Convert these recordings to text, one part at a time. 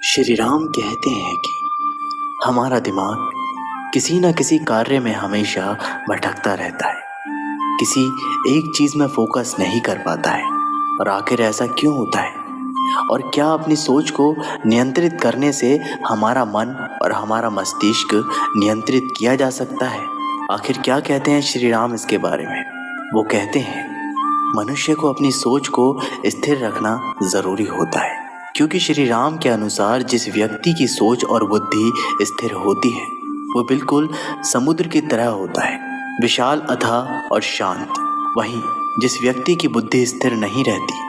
श्री राम कहते हैं कि हमारा दिमाग किसी न किसी कार्य में हमेशा भटकता रहता है, किसी एक चीज में फोकस नहीं कर पाता है। और आखिर ऐसा क्यों होता है? और क्या अपनी सोच को नियंत्रित करने से हमारा मन और हमारा मस्तिष्क नियंत्रित किया जा सकता है? आखिर क्या कहते हैं श्री राम इसके बारे में? वो कहते हैं मनुष्य को अपनी सोच को स्थिर रखना जरूरी होता है, क्योंकि श्री राम के अनुसार जिस व्यक्ति की सोच और बुद्धि स्थिर होती है वो बिल्कुल समुद्र की तरह होता है, विशाल, अथाह और शांत। वहीं जिस व्यक्ति की बुद्धि स्थिर नहीं रहती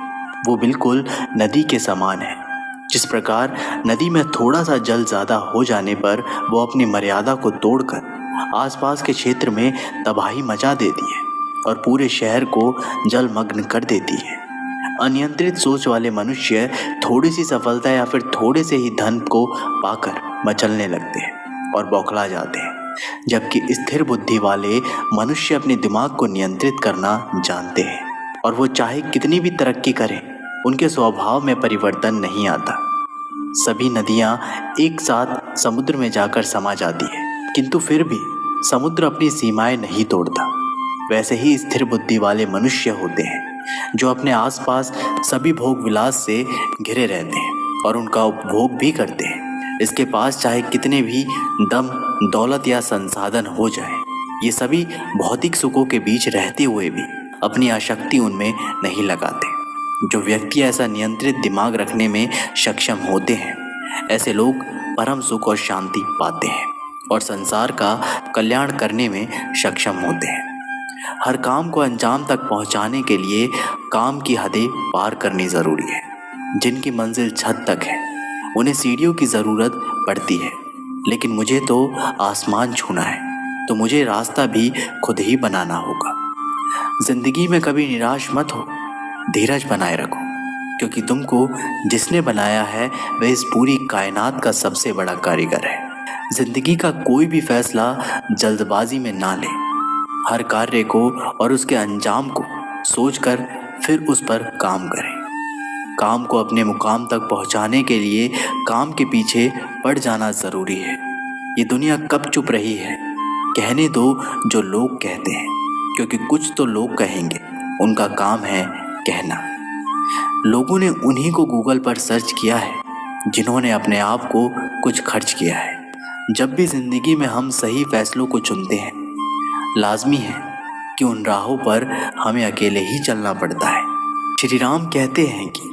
वो बिल्कुल नदी के समान है। जिस प्रकार नदी में थोड़ा सा जल ज़्यादा हो जाने पर वो अपनी मर्यादा को तोड़कर आसपास के क्षेत्र में तबाही मचा देती है और पूरे शहर को जलमग्न कर देती है। अनियंत्रित सोच वाले मनुष्य थोड़ी सी सफलता या फिर थोड़े से ही धन को पाकर मचलने लगते हैं और बौखला जाते हैं, जबकि स्थिर बुद्धि वाले मनुष्य अपने दिमाग को नियंत्रित करना जानते हैं और वो चाहे कितनी भी तरक्की करें उनके स्वभाव में परिवर्तन नहीं आता। सभी नदियां एक साथ समुद्र में जाकर समा जाती है, किंतु फिर भी समुद्र अपनी सीमाएं नहीं तोड़ता। वैसे ही स्थिर बुद्धि वाले मनुष्य होते हैं जो अपने आसपास सभी भोग विलास से घिरे रहते हैं और उनका उपभोग भी करते हैं। इसके पास चाहे कितने भी दम, दौलत या संसाधन हो जाए, ये सभी भौतिक सुखों के बीच रहते हुए भी अपनी आसक्ति उनमें नहीं लगाते। जो व्यक्ति ऐसा नियंत्रित दिमाग रखने में सक्षम होते हैं, ऐसे लोग परम सुख और शांति पाते हैं और संसार का कल्याण करने में सक्षम होते हैं। हर काम को अंजाम तक पहुंचाने के लिए काम की हदें पार करनी जरूरी है। जिनकी मंजिल छत तक है उन्हें सीढ़ियों की जरूरत पड़ती है, लेकिन मुझे तो आसमान छूना है, तो मुझे रास्ता भी खुद ही बनाना होगा। जिंदगी में कभी निराश मत हो, धीरज बनाए रखो, क्योंकि तुमको जिसने बनाया है वह इस पूरी कायनात का सबसे बड़ा कारीगर है। जिंदगी का कोई भी फैसला जल्दबाजी में ना ले। हर कार्य को और उसके अंजाम को सोचकर फिर उस पर काम करें। काम को अपने मुकाम तक पहुंचाने के लिए काम के पीछे पड़ जाना जरूरी है। ये दुनिया कब चुप रही है? कहने दो जो लोग कहते हैं, क्योंकि कुछ तो लोग कहेंगे, उनका काम है कहना। लोगों ने उन्हीं को गूगल पर सर्च किया है जिन्होंने अपने आप को कुछ खर्च किया है। जब भी जिंदगी में हम सही फैसलों को चुनते हैं, लाजमी है कि उन राहों पर हमें अकेले ही चलना पड़ता है। श्री राम कहते हैं कि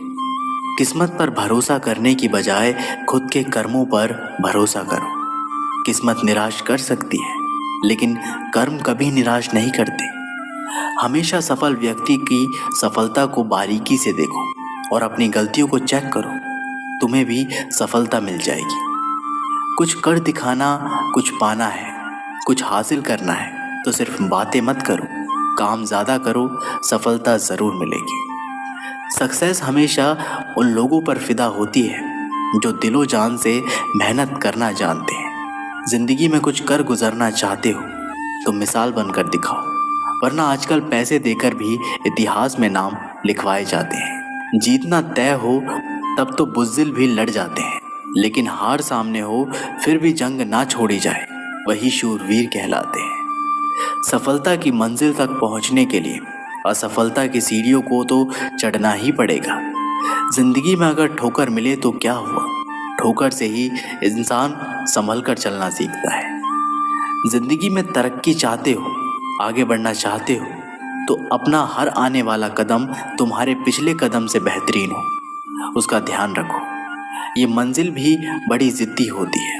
किस्मत पर भरोसा करने की बजाय खुद के कर्मों पर भरोसा करो। किस्मत निराश कर सकती है, लेकिन कर्म कभी निराश नहीं करते। हमेशा सफल व्यक्ति की सफलता को बारीकी से देखो और अपनी गलतियों को चेक करो, तुम्हें भी सफलता मिल जाएगी। कुछ कर दिखाना, कुछ पाना है, कुछ हासिल करना है तो सिर्फ बातें मत करो, काम ज़्यादा करो, सफलता ज़रूर मिलेगी। सक्सेस हमेशा उन लोगों पर फिदा होती है जो दिलो जान से मेहनत करना जानते हैं। ज़िंदगी में कुछ कर गुजरना चाहते हो तो मिसाल बनकर दिखाओ, वरना आजकल पैसे देकर भी इतिहास में नाम लिखवाए जाते हैं। जीतना तय हो तब तो बुज़दिल भी लड़ जाते हैं, लेकिन हार सामने हो फिर भी जंग ना छोड़ी जाए, वही शूरवीर कहलाते हैं। सफलता की मंजिल तक पहुंचने के लिए असफलता की सीढ़ियों को तो चढ़ना ही पड़ेगा। जिंदगी में अगर ठोकर मिले तो क्या हुआ, ठोकर से ही इंसान संभल कर चलना सीखता है। जिंदगी में तरक्की चाहते हो, आगे बढ़ना चाहते हो, तो अपना हर आने वाला कदम तुम्हारे पिछले कदम से बेहतरीन हो, उसका ध्यान रखो। ये मंजिल भी बड़ी जिद्दी होती है,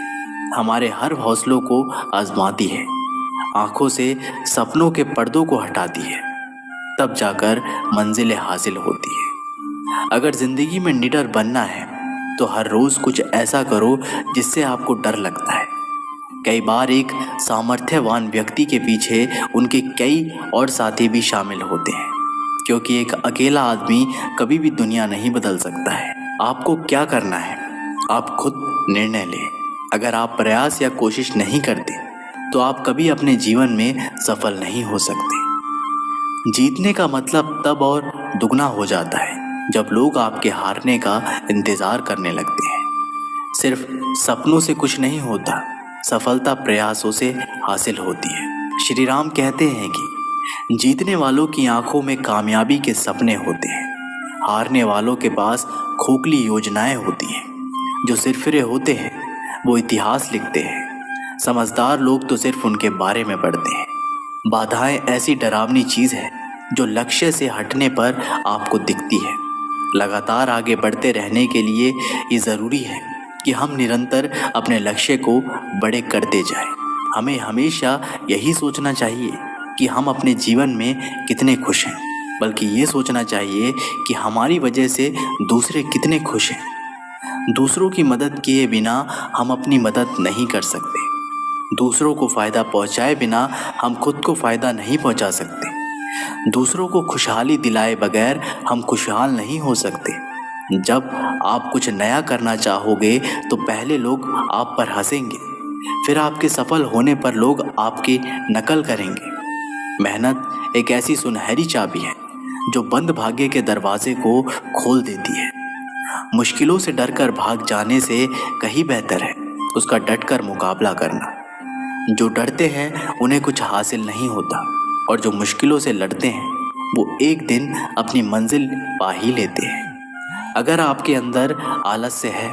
हमारे हर हौसलों को आजमाती है, आंखों से सपनों के पर्दों को हटाती है, तब जाकर मंजिलें हासिल होती है। अगर जिंदगी में निडर बनना है तो हर रोज कुछ ऐसा करो जिससे आपको डर लगता है। कई बार एक सामर्थ्यवान व्यक्ति के पीछे उनके कई और साथी भी शामिल होते हैं, क्योंकि एक अकेला आदमी कभी भी दुनिया नहीं बदल सकता है। आपको क्या करना है, आप खुद निर्णय लें। अगर आप प्रयास या कोशिश नहीं करते तो आप कभी अपने जीवन में सफल नहीं हो सकते। जीतने का मतलब तब और दुगना हो जाता है जब लोग आपके हारने का इंतजार करने लगते हैं। सिर्फ सपनों से कुछ नहीं होता, सफलता प्रयासों से हासिल होती है। श्री राम कहते हैं कि जीतने वालों की आंखों में कामयाबी के सपने होते हैं, हारने वालों के पास खोखली योजनाएं होती हैं। जो सिरफिरे होते हैं वो इतिहास लिखते हैं, समझदार लोग तो सिर्फ उनके बारे में पढ़ते हैं। बाधाएं ऐसी डरावनी चीज है जो लक्ष्य से हटने पर आपको दिखती है। लगातार आगे बढ़ते रहने के लिए ये ज़रूरी है कि हम निरंतर अपने लक्ष्य को बड़े करते जाएं। हमें हमेशा यही सोचना चाहिए कि हम अपने जीवन में कितने खुश हैं, बल्कि ये सोचना चाहिए कि हमारी वजह से दूसरे कितने खुश हैं। दूसरों की मदद किए बिना हम अपनी मदद नहीं कर सकते। दूसरों को फ़ायदा पहुंचाए बिना हम खुद को फ़ायदा नहीं पहुंचा सकते। दूसरों को खुशहाली दिलाए बगैर हम खुशहाल नहीं हो सकते। जब आप कुछ नया करना चाहोगे तो पहले लोग आप पर हंसेंगे, फिर आपके सफल होने पर लोग आपकी नकल करेंगे। मेहनत एक ऐसी सुनहरी चाबी है जो बंद भाग्य के दरवाजे को खोल देती है। मुश्किलों से डरकर भाग जाने से कहीं बेहतर है उसका डटकर मुकाबला करना। जो डरते हैं उन्हें कुछ हासिल नहीं होता, और जो मुश्किलों से लड़ते हैं वो एक दिन अपनी मंजिल पा ही लेते हैं। अगर आपके अंदर आलस्य है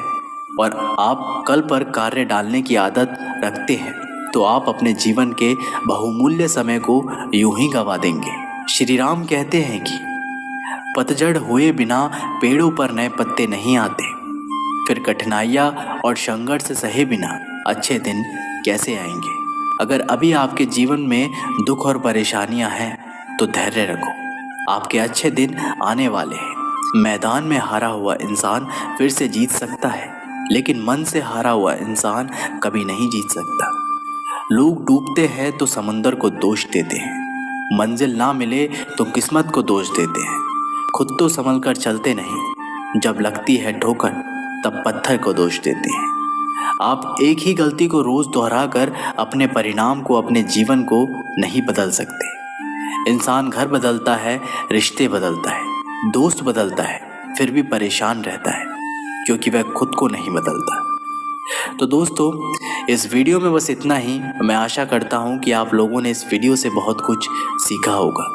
और आप कल पर कार्य डालने की आदत रखते हैं तो आप अपने जीवन के बहुमूल्य समय को यूं ही गंवा देंगे। श्री राम कहते हैं कि पतझड़ हुए बिना पेड़ों पर नए पत्ते नहीं आते। फिर कठिनाइयाँ और संघर्ष सहे बिना अच्छे दिन कैसे आएंगे। अगर अभी आपके जीवन में दुख और परेशानियां हैं तो धैर्य रखो, आपके अच्छे दिन आने वाले हैं। मैदान में हारा हुआ इंसान फिर से जीत सकता है, लेकिन मन से हारा हुआ इंसान कभी नहीं जीत सकता। लोग डूबते हैं तो समंदर को दोष देते हैं, मंजिल ना मिले तो किस्मत को दोष देते हैं। खुद तो संभल कर चलते नहीं, जब लगती है ठोकर तब पत्थर को दोष देते हैं। आप एक ही गलती को रोज दोहराकर अपने परिणाम को, अपने जीवन को नहीं बदल सकते। इंसान घर बदलता है, रिश्ते बदलता है, दोस्त बदलता है, फिर भी परेशान रहता है क्योंकि वह खुद को नहीं बदलता। तो दोस्तों, इस वीडियो में बस इतना ही। मैं आशा करता हूँ कि आप लोगों ने इस वीडियो से बहुत कुछ सीखा होगा।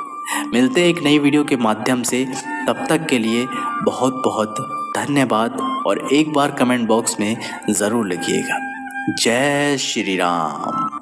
मिलते हैं एक नई वीडियो के माध्यम से, तब तक के लिए बहुत बहुत धन्यवाद। और एक बार कमेंट बॉक्स में ज़रूर लिखिएगा, जय श्री राम।